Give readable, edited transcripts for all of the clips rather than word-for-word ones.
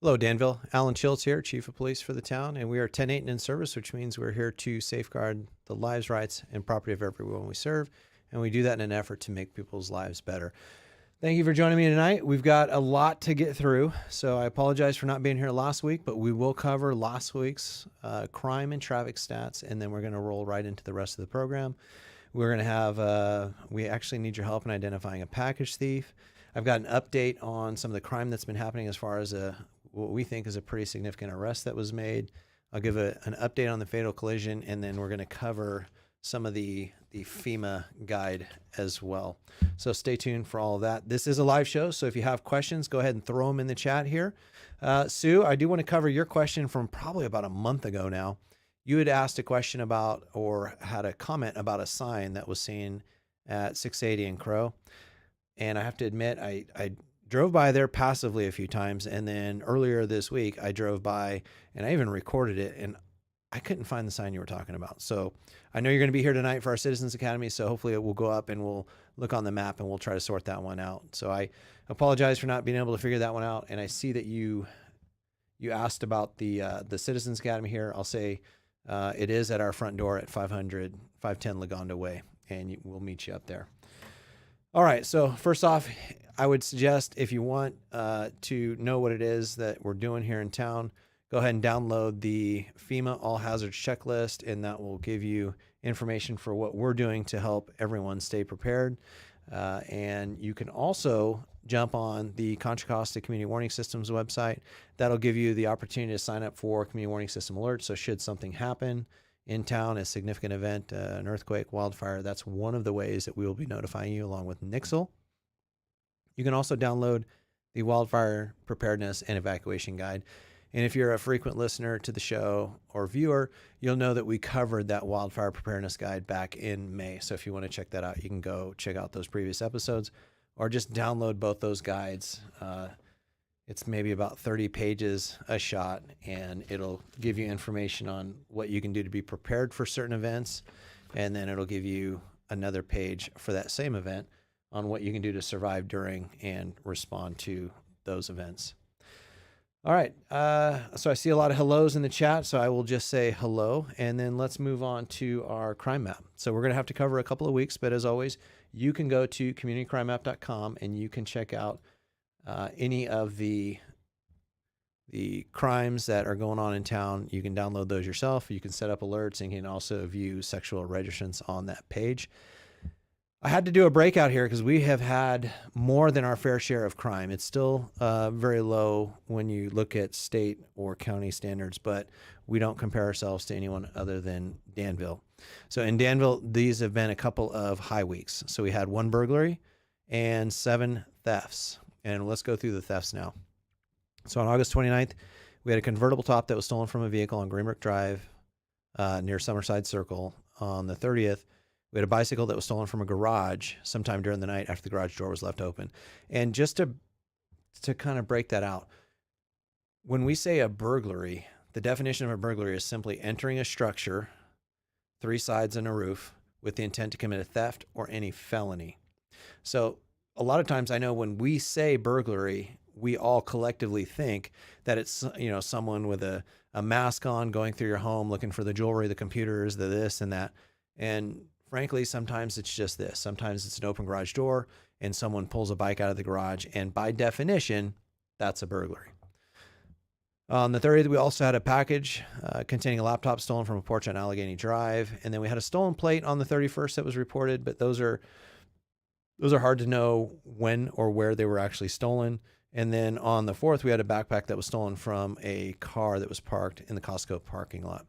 Hello, Danville. Alan Schultz here, Chief of Police for the town, and we are 10-8 and in service, which means we're here to safeguard the lives, rights, and property of everyone we serve, and we do that in an effort to make people's lives better. Thank you for joining me tonight. We've got a lot to get through, so I apologize for not being here last week, but we will cover last week's crime and traffic stats, and then we're going to roll right into the rest of the program. We're going to have, we actually need your help in identifying a package thief. I've got an update on some of the crime that's been happening as far as what we think is a pretty significant arrest that was made. I'll give an update on the fatal collision, and then we're going to cover some of the FEMA guide as well. So stay tuned for all of that. This is a live show, so if you have questions, go ahead and throw them in the chat here. Sue, I do want to cover your question from probably about a month ago now. You had asked a question about, or had a comment about a sign that was seen at 680 in Crow. And I have to admit, I drove by there passively a few times. And then earlier this week, I drove by and I even recorded it, and I couldn't find the sign you were talking about. So I know you're going to be here tonight for our Citizens Academy. So hopefully it will go up and we'll look on the map and we'll try to sort that one out. So I apologize for not being able to figure that one out. And I see that you asked about the Citizens Academy here. I'll say it is at our front door at 510 Lagonda Way, and we'll meet you up there. All right, so first off, I would suggest if you want to know what it is that we're doing here in town, go ahead and download the FEMA All Hazards Checklist, and that will give you information for what we're doing to help everyone stay prepared. And you can also jump on the Contra Costa Community Warning Systems website. That'll give you the opportunity to sign up for Community Warning System alerts. So should something happen in town, a significant event, an earthquake, wildfire, that's one of the ways that we will be notifying you, along with Nixle. You can also download the Wildfire Preparedness and Evacuation Guide. And if you're a frequent listener to the show or viewer, you'll know that we covered that Wildfire Preparedness Guide back in May. So if you want to check that out, you can go check out those previous episodes or just download both those guides. It's maybe about 30 pages a shot, and it'll give you information on what you can do to be prepared for certain events. And then it'll give you another page for that same event on what you can do to survive during and respond to those events. All right. So I see a lot of hellos in the chat, so I will just say hello, and then let's move on to our crime map. So we're going to have to cover a couple of weeks, but as always, you can go to communitycrimemap.com and you can check out any of the crimes that are going on in town. You can download those yourself. You can set up alerts, and you can also view sexual registrants on that page. I had to do a breakout here because we have had more than our fair share of crime. It's still very low when you look at state or county standards, but we don't compare ourselves to anyone other than Danville. So in Danville, these have been a couple of high weeks. So we had 1 burglary and 7 thefts. And let's go through the thefts now. So on August 29th, we had a convertible top that was stolen from a vehicle on Greenbrook Drive near Summerside Circle. On the 30th, we had a bicycle that was stolen from a garage sometime during the night after the garage door was left open. And just to kind of break that out, when we say a burglary, the definition of a burglary is simply entering a structure, 3 sides and a roof, with the intent to commit a theft or any felony. So a lot of times I know when we say burglary, we all collectively think that it's, someone with a mask on going through your home looking for the jewelry, the computers, the this and that. And frankly, sometimes it's just this. Sometimes it's an open garage door and someone pulls a bike out of the garage. And by definition, that's a burglary. On the 30th, we also had a package containing a laptop stolen from a porch on Allegheny Drive. And then we had a stolen plate on the 31st that was reported, but those are hard to know when or where they were actually stolen. And then on the 4th, we had a backpack that was stolen from a car that was parked in the Costco parking lot.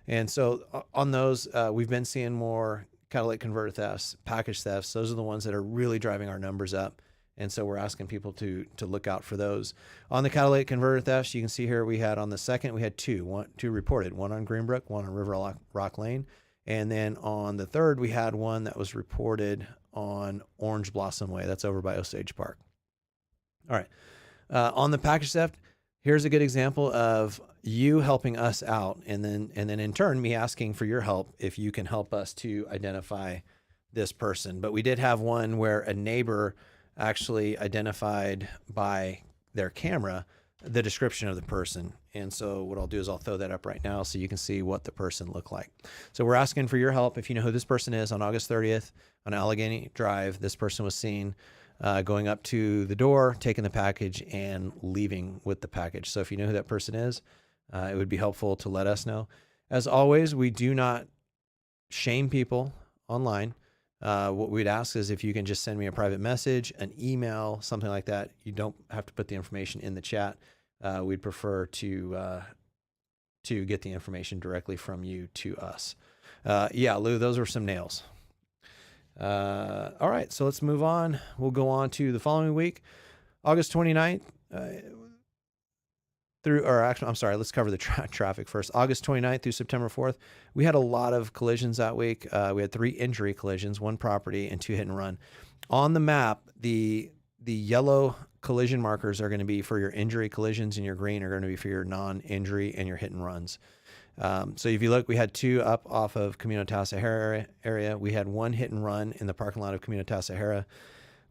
And so on those, we've been seeing more catalytic converter thefts, package thefts. Those are the ones that are really driving our numbers up. And so we're asking people to look out for those. On the catalytic converter thefts, you can see here we had on the 2nd, we had two reported, one on Greenbrook, one on River Rock Lane. And then on the 3rd, we had one that was reported on Orange Blossom Way. That's over by Osage Park. All right. On the package theft, here's a good example of you helping us out. And then in turn, me asking for your help if you can help us to identify this person. But we did have one where a neighbor actually identified by their camera the description of the person. And so what I'll do is I'll throw that up right now so you can see what the person looked like. So we're asking for your help. If you know who this person is, on August 30th on Allegheny Drive, this person was seen going up to the door, taking the package, and leaving with the package. So if you know who that person is, it would be helpful to let us know. As always, we do not shame people online. What we'd ask is if you can just send me a private message, an email, something like that. You don't have to put the information in the chat. We'd prefer to get the information directly from you to us. Yeah, Lou, those were some nails. All right, so let's move on. We'll go on to the following week, August 29th. Let's cover the traffic first. August 29th through September 4th, we had a lot of collisions that week. We had 3 injury collisions, 1 property, and 2 hit and run. On the map, the yellow collision markers are going to be for your injury collisions, and your green are going to be for your non-injury and your hit and runs. So if you look, we had 2 up off of Comunidad Sahara area. We had 1 hit and run in the parking lot of Comunidad Sahara,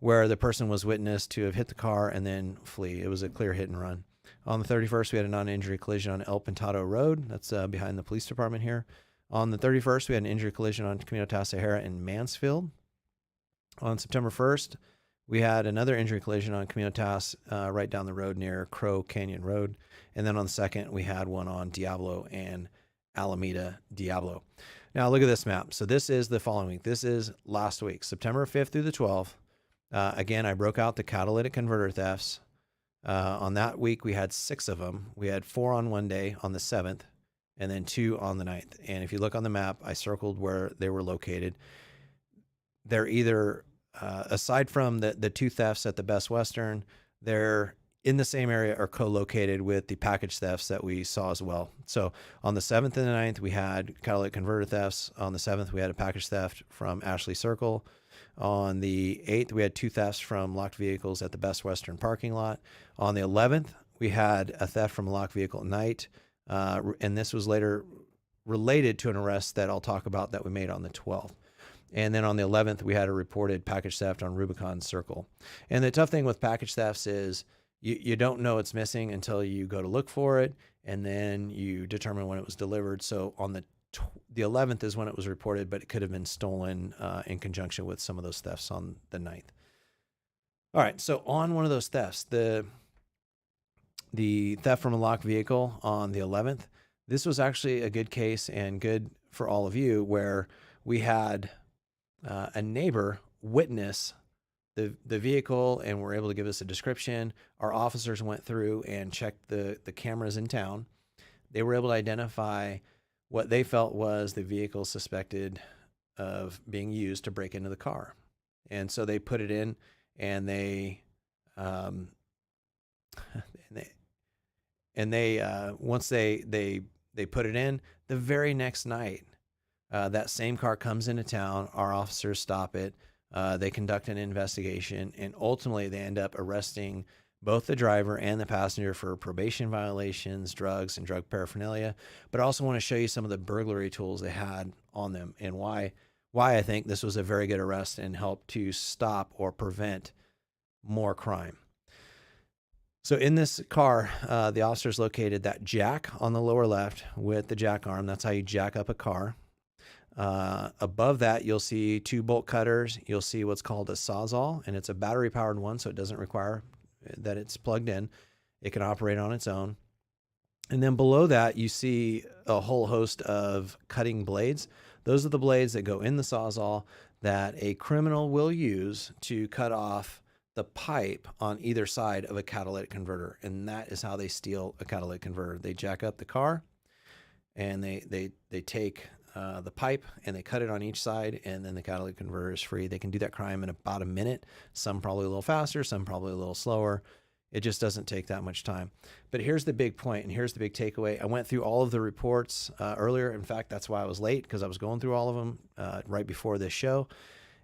where the person was witnessed to have hit the car and then flee. It was a clear hit and run. On the 31st, we had a non-injury collision on El Pintado Road. That's behind the police department here. On the 31st, we had an injury collision on Comunidad Sahara in Mansfield. On September 1st, we had another injury collision on Comunidad right down the road near Crow Canyon Road. And then on the 2nd, we had one on Diablo and Alameda Diablo. Now, look at this map. So this is the following week. This is last week, September 5th through the 12th. Again, I broke out the catalytic converter thefts. On that week, we had 6 of them. We had 4 on one day on the 7th, and then 2 on the 9th. And if you look on the map, I circled where they were located. They're either, aside from the 2 thefts at the Best Western, they're in the same area or co-located with the package thefts that we saw as well. So on the 7th and the 9th, we had catalytic converter thefts. On the 7th, we had a package theft from Ashley Circle. On the 8th, we had 2 thefts from locked vehicles at the Best Western parking lot. On the 11th, we had a theft from a locked vehicle at night. And this was later related to an arrest that I'll talk about that we made on the 12th. And then on the 11th, we had a reported package theft on Rubicon Circle. And the tough thing with package thefts is you don't know it's missing until you go to look for it, and then you determine when it was delivered. So on the 11th is when it was reported, but it could have been stolen in conjunction with some of those thefts on the 9th. All right, so on one of those thefts, the theft from a locked vehicle on the 11th, this was actually a good case and good for all of you, where we had a neighbor witness the vehicle and were able to give us a description. Our officers went through and checked the cameras in town. They were able to identify what they felt was the vehicle suspected of being used to break into the car. And so they put it in, and they once they put it in, the very next night, that same car comes into town. Our officers stop it. They conduct an investigation, and ultimately they end up arresting both the driver and the passenger for probation violations, drugs, and drug paraphernalia. But I also want to show you some of the burglary tools they had on them, and why I think this was a very good arrest and helped to stop or prevent more crime. So in this car, the officers located that jack on the lower left with the jack arm. That's how you jack up a car. Above that, you'll see 2 bolt cutters. You'll see what's called a Sawzall, and it's a battery-powered one, so it doesn't require that it's plugged in. It can operate on its own. And then below that, you see a whole host of cutting blades. Those are the blades that go in the Sawzall that a criminal will use to cut off the pipe on either side of a catalytic converter, and that is how they steal a catalytic converter. They jack up the car, and they take the pipe, and they cut it on each side, and then the catalytic converter is free. They can do that crime in about a minute. Some probably a little faster, some probably a little slower. It just doesn't take that much time. But here's the big point, and here's the big takeaway. I went through all of the reports earlier. In fact, that's why I was late, because I was going through all of them right before this show.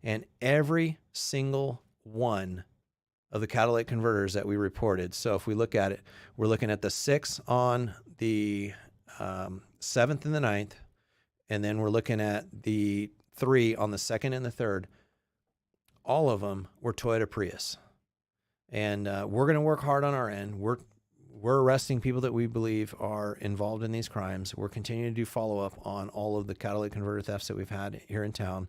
And every single one of the catalytic converters that we reported. So if we look at it, we're looking at the 6 on the 7th and the 9th. And then we're looking at the 3 on the 2nd and the 3rd. All of them were Toyota Prius. And we're going to work hard on our end. We're we're arresting people that we believe are involved in these crimes. We're continuing to do follow-up on all of the catalytic converter thefts that we've had here in town.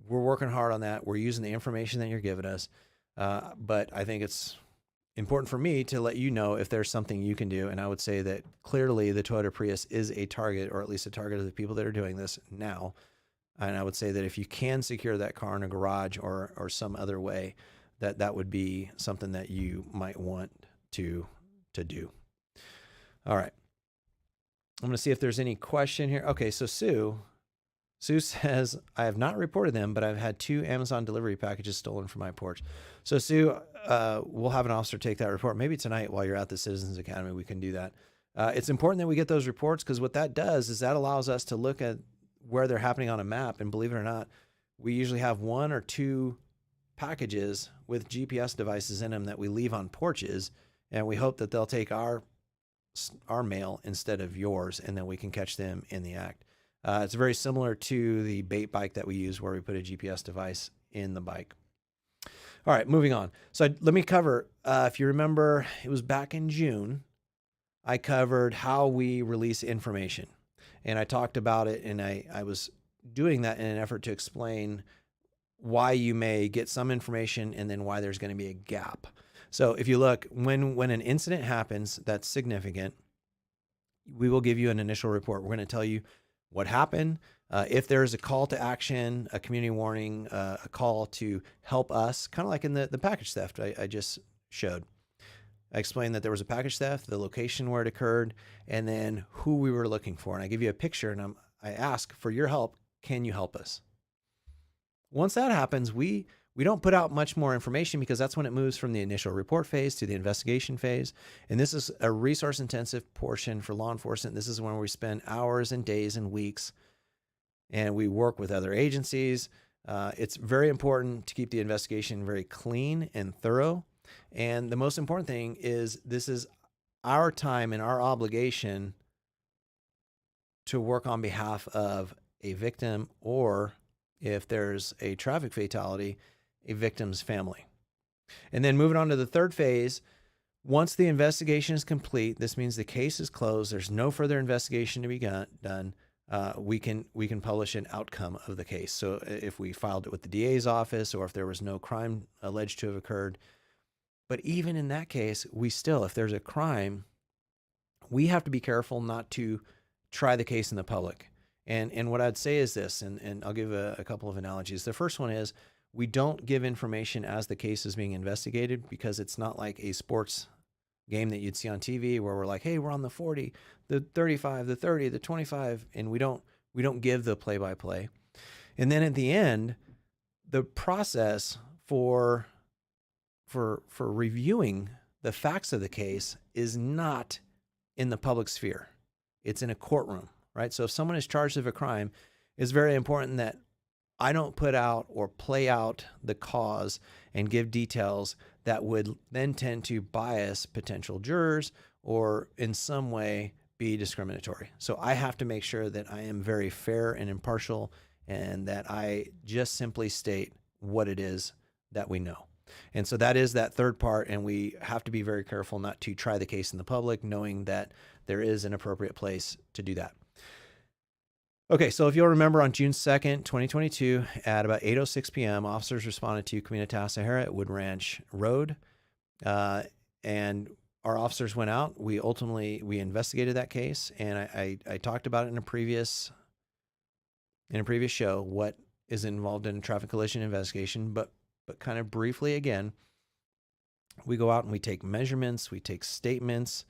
We're working hard on that. We're using the information that you're giving us. But I think it's important for me to let you know if there's something you can do. And I would say that clearly the Toyota Prius is a target, or at least a target of the people that are doing this now. And I would say that if you can secure that car in a garage or some other way, that would be something that you might want to do. All right. I'm going to see if there's any question here. Okay, so Sue says, I have not reported them, but I've had 2 Amazon delivery packages stolen from my porch. So Sue, we'll have an officer take that report. Maybe tonight while you're at the Citizens Academy, we can do that. It's important that we get those reports, because what that does is that allows us to look at where they're happening on a map. And believe it or not, we usually have 1 or 2 packages with GPS devices in them that we leave on porches. And we hope that they'll take our mail instead of yours, and then we can catch them in the act. It's very similar to the bait bike that we use, where we put a GPS device in the bike. All right, moving on. So let me cover, if you remember, it was back in June, I covered how we release information. And I talked about it, and I was doing that in an effort to explain why you may get some information and then why there's going to be a gap. So if you look, when an incident happens that's significant, we will give you an initial report. We're going to tell you what happened. If there's a call to action, a community warning, a call to help us, kind of like in the package theft I just showed. I explained that there was a package theft, the location where it occurred, and then who we were looking for. And I give you a picture, and I ask for your help. Can you help us? Once that happens, we don't put out much more information, because that's when it moves from the initial report phase to the investigation phase. And this is a resource intensive portion for law enforcement. This is when we spend hours and days and weeks, and we work with other agencies. It's very important to keep the investigation very clean and thorough. And the most important thing is this is our time and our obligation to work on behalf of a victim, or if there's a traffic fatality, a victim's family. And then moving on to the third phase, once the investigation is complete, this means the case is closed. There's no further investigation to be done. We can publish an outcome of the case. So if we filed it with the DA's office, or if there was no crime alleged to have occurred. But even in that case, we still, if there's a crime, we have to be careful not to try the case in the public. And what I'd say is this, and I'll give a couple of analogies. The first one is, we don't give information as the case is being investigated, because it's not like a sports game that you'd see on TV where we're like, hey, we're on the 40, the 35, the 30, the 25, and we don't give the play-by-play. And then at the end, the process for reviewing the facts of the case is not in the public sphere. It's in a courtroom, right? So if someone is charged of a crime, it's very important that I don't put out or play out the cause and give details that would then tend to bias potential jurors or in some way be discriminatory. So I have to make sure that I am very fair and impartial, and that I just simply state what it is that we know. And so that is that third part, and we have to be very careful not to try the case in the public, knowing that there is an appropriate place to do that. Okay, so if you'll remember, on June 2nd, 2022, at about 8:06 p.m., officers responded to Comunidad Sahara at Wood Ranch Road, and our officers went out. We investigated that case, and I talked about it in a previous show, what is involved in a traffic collision investigation, but kind of briefly again, we go out and we take measurements, we take statements.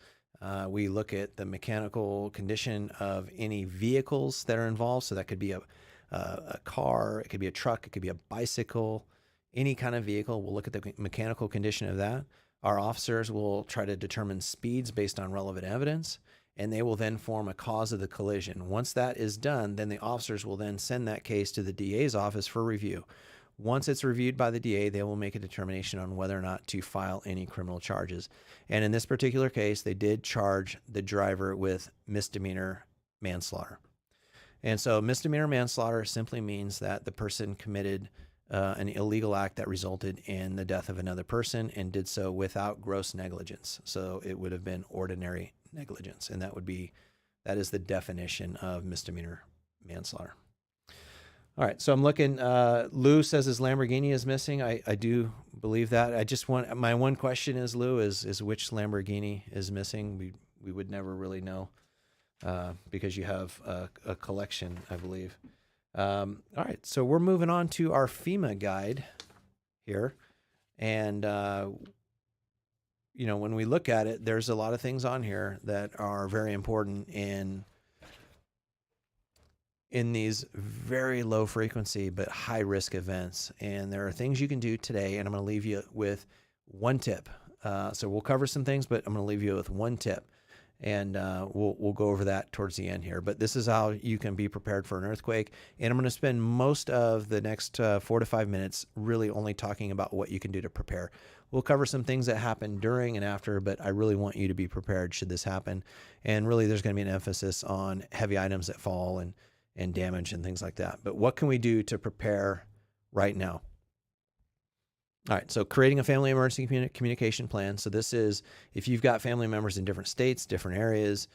We look at the mechanical condition of any vehicles that are involved. So that could be a car, it could be a truck, it could be a bicycle, any kind of vehicle. We'll look at the mechanical condition of that. Our officers will try to determine speeds based on relevant evidence, and they will then form a cause of the collision. Once that is done, then the officers will then send that case to the DA's office for review. Once it's reviewed by the DA, they will make a determination on whether or not to file any criminal charges. And in this particular case, they did charge the driver with misdemeanor manslaughter. And so misdemeanor manslaughter simply means that the person committed an illegal act that resulted in the death of another person and did so without gross negligence. So it would have been ordinary negligence, and that is the definition of misdemeanor manslaughter. All right, so I'm looking. Lou says his Lamborghini is missing. I do believe that. My one question is, Lou, is which Lamborghini is missing? We would never really know because you have a collection, I believe. All right, so we're moving on to our FEMA guide here, and when we look at it, there's a lot of things on here that are very important in these very low frequency but high risk events. And there are things you can do today, and I'm going to leave you with one tip. So we'll cover some things, but I'm going to leave you with one tip, and we'll go over that towards the end here. But this is how you can be prepared for an earthquake. And I'm going to spend most of the next 4 to 5 minutes really only talking about what you can do to prepare. We'll cover some things that happen during and after, but I really want you to be prepared should this happen. And really there's going to be an emphasis on heavy items that fall and damage and things like that. But what can we do to prepare right now? All right, so creating a family emergency communication plan. So this is if you've got family members in different states, different areas,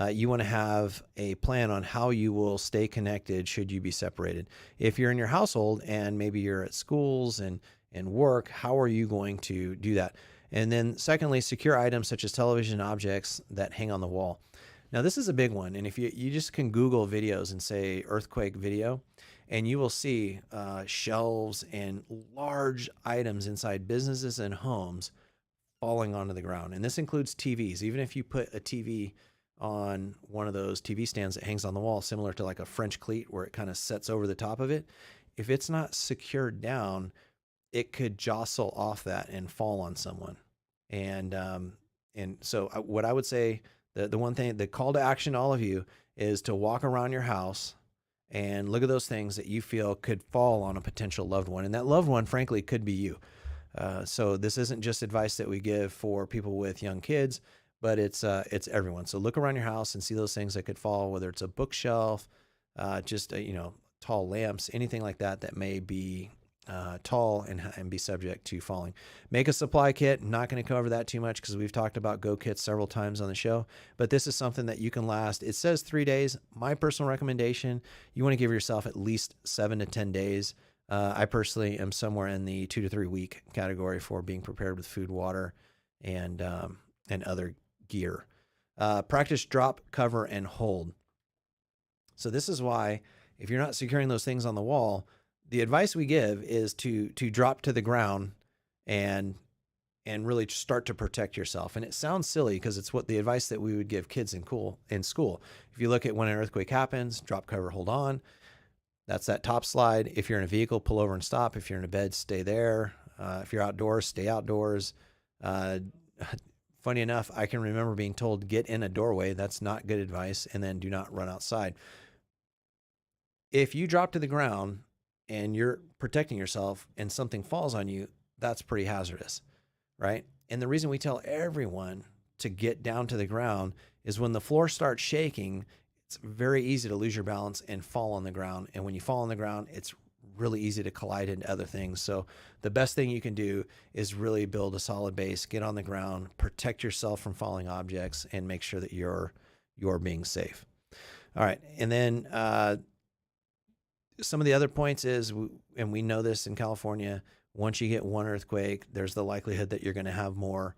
you want to have a plan on how you will stay connected should you be separated. If you're in your household and maybe you're at schools and work, how are you going to do that? And then secondly, secure items such as television objects that hang on the wall. Now, this is a big one, and if you just can Google videos and say earthquake video, and you will see shelves and large items inside businesses and homes falling onto the ground. And this includes TVs. Even if you put a TV on one of those TV stands that hangs on the wall, similar to like a French cleat where it kind of sets over the top of it, if it's not secured down, it could jostle off that and fall on someone. And so what I would say, the one thing, the call to action to all of you is to walk around your house and look at those things that you feel could fall on a potential loved one. And that loved one, frankly, could be you. So this isn't just advice that we give for people with young kids, but it's everyone. So look around your house and see those things that could fall, whether it's a bookshelf, tall lamps, anything like that may be tall and be subject to falling. Make a supply kit. I'm not going to cover that too much because we've talked about go kits several times on the show, but this is something that you can last. It says 3 days. My personal recommendation, you want to give yourself at least 7 to 10 days. I personally am somewhere in the 2 to 3 week category for being prepared with food, water, and other gear. Practice drop, cover, and hold. So this is why if you're not securing those things on the wall, the advice we give is to drop to the ground and really start to protect yourself. And it sounds silly because it's what the advice that we would give kids in school. If you look at when an earthquake happens, drop, cover, hold on. That's that top slide. If you're in a vehicle, pull over and stop. If you're in a bed, stay there. If you're outdoors, stay outdoors. Funny enough, I can remember being told, get in a doorway. That's not good advice. And then do not run outside. If you drop to the ground and you're protecting yourself and something falls on you, that's pretty hazardous, right? And the reason we tell everyone to get down to the ground is when the floor starts shaking, it's very easy to lose your balance and fall on the ground. And when you fall on the ground, it's really easy to collide into other things. So the best thing you can do is really build a solid base, get on the ground, protect yourself from falling objects, and make sure that you're being safe. All right. And then, some of the other points is, and we know this in California, once you get one earthquake, there's the likelihood that you're going to have more.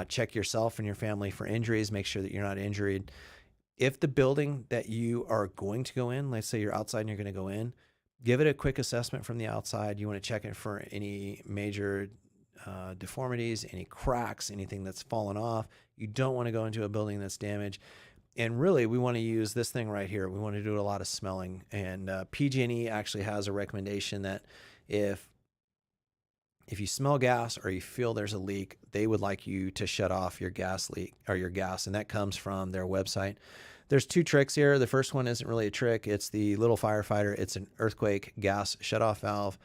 Check yourself and your family for injuries. Make sure that you're not injured. If the building that you are going to go in, let's say you're outside and you're going to go in, give it a quick assessment from the outside. You want to check it for any major deformities, any cracks, anything that's fallen off. You don't want to go into a building that's damaged. And really, we want to use this thing right here. We want to do a lot of smelling. And PG&E actually has a recommendation that if you smell gas or you feel there's a leak, they would like you to shut off your gas leak or your gas. And that comes from their website. There's 2 tricks here. The first one isn't really a trick. It's the little firefighter. It's an earthquake gas shutoff valve.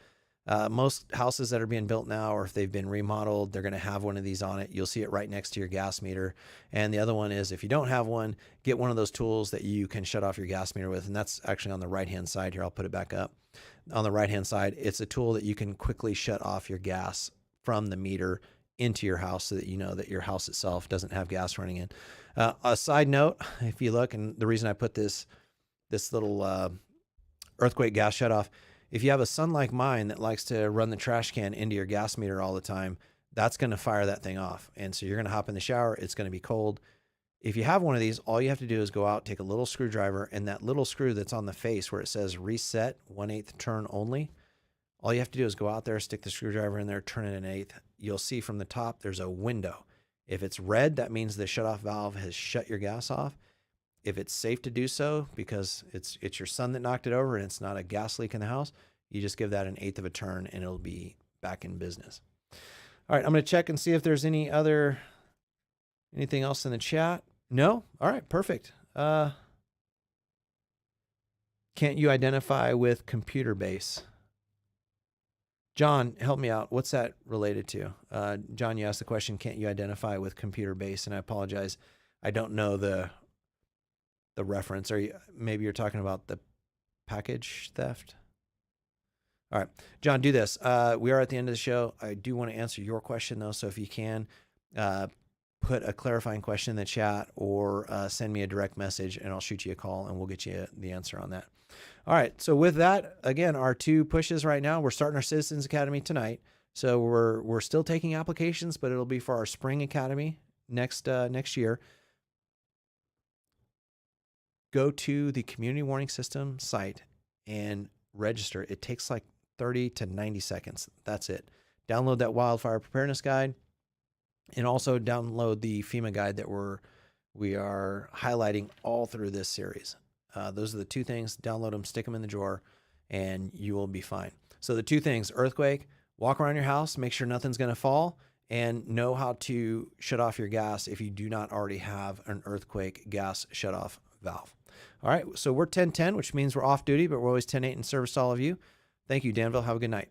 Most houses that are being built now, or if they've been remodeled, they're going to have one of these on it. You'll see it right next to your gas meter. And the other one is, if you don't have one, get one of those tools that you can shut off your gas meter with. And that's actually on the right-hand side here. I'll put it back up. on the right-hand side, it's a tool that you can quickly shut off your gas from the meter into your house so that you know that your house itself doesn't have gas running in. A side note, if you look, and the reason I put this little earthquake gas shut off, if you have a son like mine that likes to run the trash can into your gas meter all the time, that's going to fire that thing off. And so you're going to hop in the shower. It's going to be cold. If you have one of these, all you have to do is go out, take a little screwdriver, and that little screw that's on the face where it says reset 1/8 turn only, all you have to do is go out there, stick the screwdriver in there, turn it 1/8. You'll see from the top there's a window. If it's red, that means the shutoff valve has shut your gas off. If it's safe to do so because it's your son that knocked it over and it's not a gas leak in the house, you just give that 1/8 of a turn and it'll be back in business. All right, I'm going to check and see if there's anything else in the chat. No? All right, perfect. Can't you identify with computer base? John, help me out. What's that related to? John, you asked the question, can't you identify with computer base? And I apologize. I don't know the reference. Maybe you're talking about the package theft? All right, John, do this. We are at the end of the show. I do want to answer your question, though, so if you can, put a clarifying question in the chat or send me a direct message, and I'll shoot you a call, and we'll get you the answer on that. All right, so with that, again, our 2 pushes right now. We're starting our Citizens Academy tonight, so we're still taking applications, but it'll be for our Spring Academy next year. Go to the Community Warning System site and register. It takes like 30 to 90 seconds. That's it. Download that Wildfire Preparedness Guide, and also download the FEMA guide that we are highlighting all through this series. Those are the 2 things. Download them, stick them in the drawer, and you will be fine. So the 2 things: earthquake, walk around your house, make sure nothing's going to fall, and know how to shut off your gas if you do not already have an earthquake gas shutoff valve. All right, so we're 10-10, which means we're off duty, but we're always 10-8 in service to all of you. Thank you, Danville. Have a good night.